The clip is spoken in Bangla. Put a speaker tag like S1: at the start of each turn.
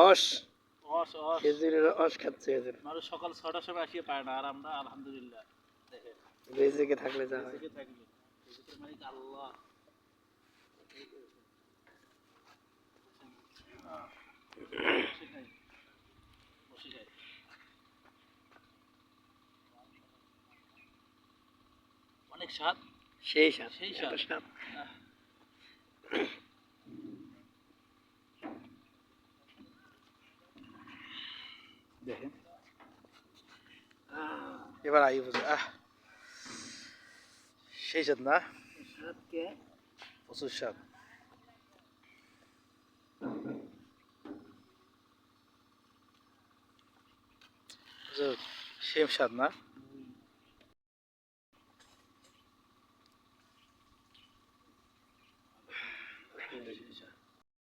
S1: অস
S2: অস অস
S1: খেজুরের রস খাচ্ছে এদের
S2: মানুষ সকাল 6টার সময় আসিয়ে পায় না, আর আমরা আলহামদুলিল্লাহ দেখেন
S1: রেজেকে থাকলে যা হয়।
S2: রিজিকে থাকবে। রিজিকের মালিক আল্লাহ। বসে খাই, বসে খাই। অনেক স্বাদ,
S1: সেই স্বাদ,
S2: সেই
S1: এত
S2: স্বাদ।
S1: স্বাদ।
S2: দেখেন
S1: এবার আই বুঝে সেই স্বাদ না,
S2: স্বাদকে
S1: প্রচুর স্বাদ। সেম স্বাদ না।